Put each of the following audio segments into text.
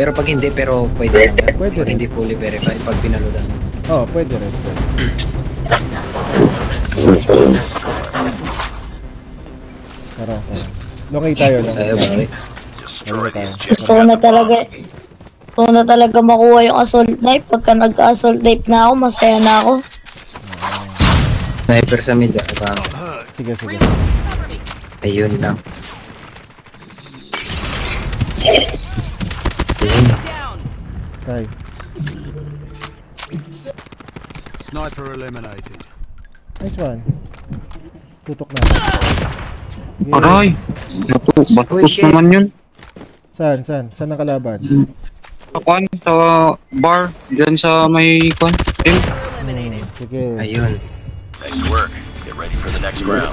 Pero pag hindi, pero pwede lang yan. Pwede Pag rin. hindi fully verified, pag pinaludan. Oh, pwede rin. Tara. Longay tayo lang. Tayo ba? Gusto ko na talaga makuha yung assault knife. Pagka nag-assault knife na ako, masaya na ako. Sniper sa mid. Sige. Ayun lang. Tay. Sniper eliminated. Nice one. Tutok na. Aray! Ba't Uy, shit. naman yun? Saan ang kalaban? Kakuan sa bar, dyan sa may kwan. Team. Sige. Ayun. Nice work. Get ready for the next round.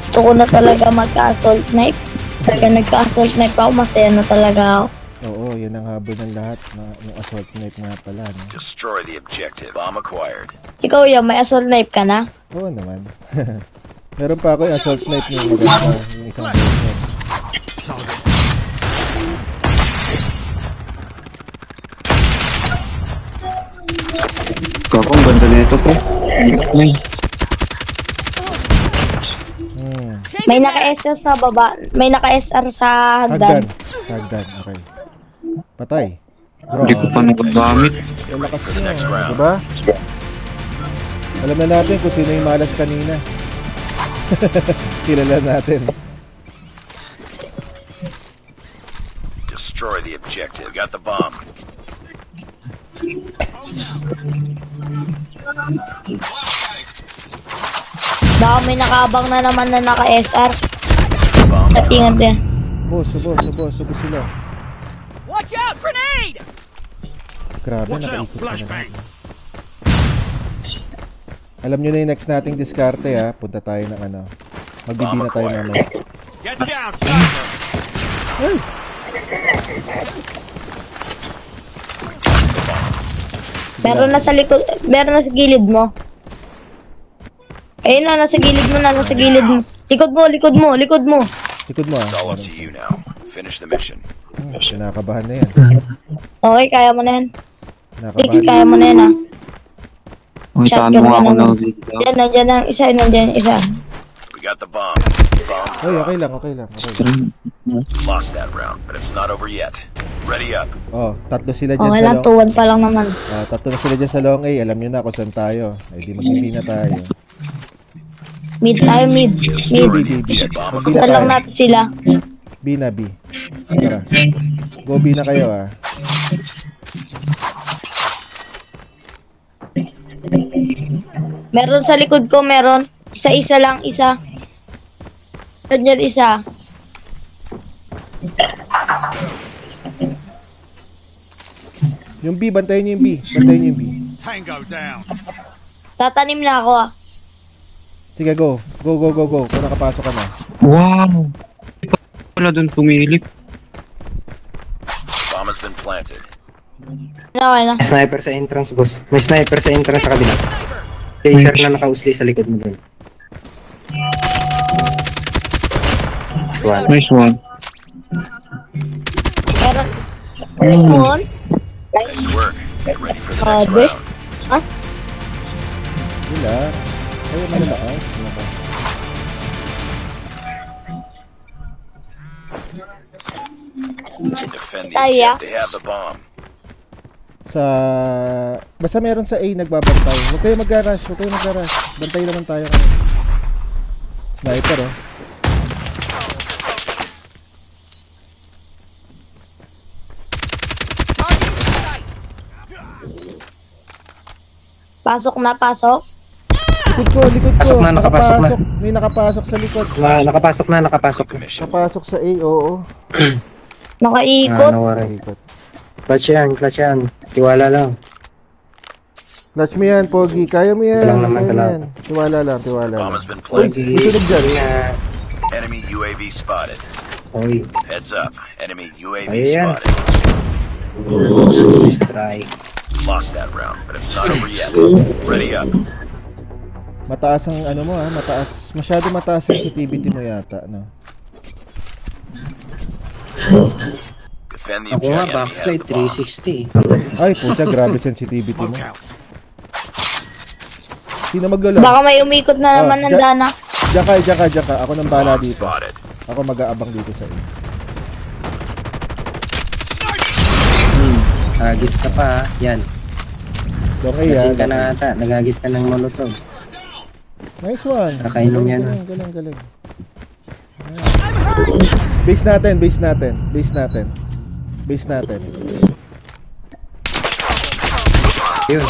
Gusto ko na talaga mag-assault knife. Pagka nag-assault knife ako, masaya na talaga ako. Oo, yan ang habol ng lahat. Yung assault knife nga pala. No? Destroy the objective. Bomb acquired. Ikaw yan, may assault knife ka na? Oo naman. Meron pa ako yung assault knife yung maganda. Yung isang version. Kako, ang ganda na ito po. Ay, May naka-SR sa baba. May naka-SR sa hagdan. Hagdan, okay. Patay. Bro, hindi ko pa nagagamit. yung lakas For the next niya, round. diba? Alam na natin kung sino yung malas kanina. Kilala natin. Destroy the objective. Got the bomb. Baka may nakaabang na naman na naka-SR. Bomb Natingan din. Subo sila. Watch out, grenade! Grabe, Watch out, nakaikot ka flashbang. na. Alam nyo na yung next nating diskarte ha. Punta tayo ng ano. Magbibi na tayo mamaya. Get down, sniper. Ay! Meron na sa likod, meron na sa gilid mo. Ayun na, nasa gilid mo na, nasa gilid mo. Likod mo. Likod mo It's all ha. up to you now. Finish the mission. Kinakabahan na yan. Okay, kaya mo na yan. Fix, Kinakabahan. kaya mo na yan ha. May Shotgun tanong ka ako naman. ng video. Diyan, nandiyan ang isa, nandiyan ang isa. We got the bomb. Bomb Ay, okay lang. lost that round, but it's not over yet. Ready up. Oh, tatlo sila dyan Okay sa lang, long. tuwan pa lang naman. Tatlo na sila dyan sa long A. Alam nyo na kung saan tayo. Ay, di magbibi na tayo. Mid tayo, mid. Destroy Mid. the objective. Bomb Magbi na Punta lang tayo. natin sila. B na B. Tara. Go B na kayo ah. Meron sa likod ko, meron. Isa-isa lang, isa. Ganyan, isa. Yung B, bantayin nyo yung B. Bantayin nyo yung B. Tango down. Tatanim na ako ah. Sige, go. Go. Kung nakapasok ka na. Wow! Ito pala dun pumilip. Bomb has been planted. Okay na. May sniper sa entrance, boss. May sniper sa entrance sa kabila. Laser na nakausli sa likod mo dun. One. Nice one. Meron. First one. Nice work. Get ready for the next Grabe. round. As. Wala. Ayaw malalakas. Defend the Kaya. objective. They have the bomb. Sa... Basta meron sa A nagbabantay. Huwag kayo mag-rush. Bantay naman tayo ngayon. Sniper oh. Pasok na, pasok. Likod ko. Pasok na, nakapasok na. May nakapasok sa likod. Nakapasok na. The mission. Nakapasok sa A, oo. Nakaikot. No worries. Ikot. Clutch yan. Tiwala lang. Clutch mo yan, Pogi. Kaya mo yan. Walang naman Kaya mo talaga. yan. Tiwala lang. Bomb has been Uy, planted. isunog dyan. Enemy UAV spotted. Oy. Heads up. Enemy UAV Ayan. spotted. Strike. Lost that round, but it's not over yet. Ready up. Mataas ang ano mo ha. Mataas. Masyado mataas sensitivity mo yata, no? Defend the Ako nga, objective. backslide, 360. Ay, pucha, grabe sensitivity mo. Smoke out. Sino maglolo? Baka may umikot na naman ng dana. Diyan ka. Ako nang bahala Bomb dito. spotted. Ako mag-aabang dito sa iyo. Agis ka pa, yan. Doon kayo, Kasi ka na ata, nagagis ka ng molotov. Nice one. Nakainom yan. Galing. Base natin. Yun.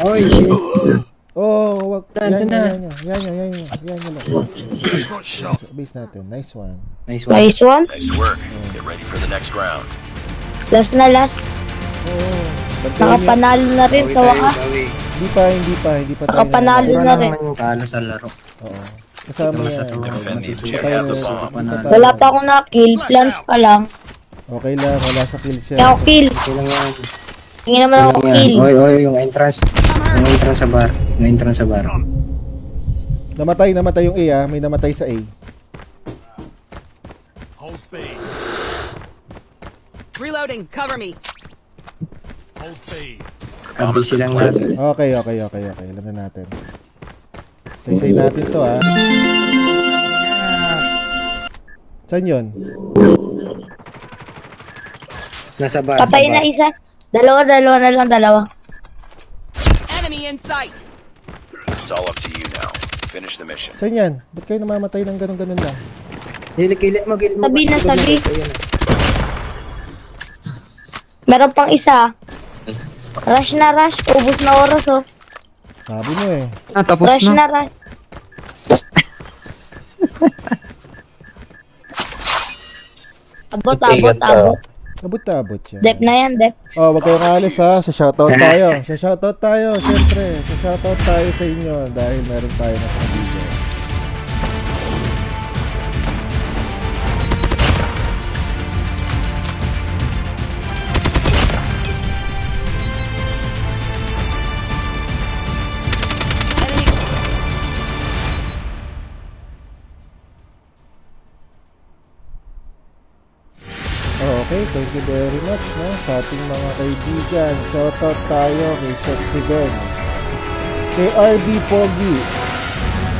Oy, shit. Oh, wag. Nandun na. Yan lang. Got shot. Base natin. Nice one. Nice one. Nice one. Nice work. Get ready for the next round. Last na last. Oh, bantayan niyo. Nakapanalo na rin sa wakas. Hindi pa tayo. Nakapanalo Pura na lang rin. naman yung talo sa laro. Oo. Kasama yan. Defend the Tayo- objective of the bomb. Wala pa akong na-kill. Plans pa lang. Okay lang, wala sa kill siya. Kaya ako kill. Okay lang yan. Tingin naman ako Okay lang kill. yan. Oy, yung entrance. Yung entrance sa bar. Yung entrance sa bar. Namatay yung A ah. May namatay sa A. Hold B. Reloading. Cover me. Hold B. Habi silang lahat. Okay. Alam na natin. Say natin to ah. Saan yun? Nasa bar. Patay na isa. Dalawa na lang. Enemy in sight. It's all up to you now. Finish the mission. Saan yan? Ba't kayo namamatay ng ganun lang? Gilid mo. Sabi na, sabi. Ayun. Meron pang isa. Rush. Ubus na oras oh. Sabi mo eh. Tapos Rush na. na rush. Abot. Abot siya. Dep na yan, dep. Oh, wag kayong alis ha. Sa shoutout tayo. Siyempre. Sa shoutout tayo sa inyo dahil meron tayo na video. Enemy. Okay, thank you very much no, sa ating mga kaibigan. Shoutout tayo kay Sexy Ben, kay RB Pogi,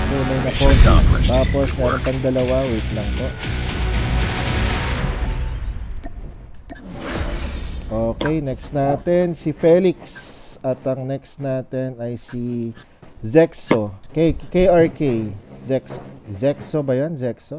tunay na Pogi. Tapos meron pang dalawa, wait lang po. Okay, next natin si Felix. At ang next natin ay si Zexo, KRK. Zexo ba yan? Zexo?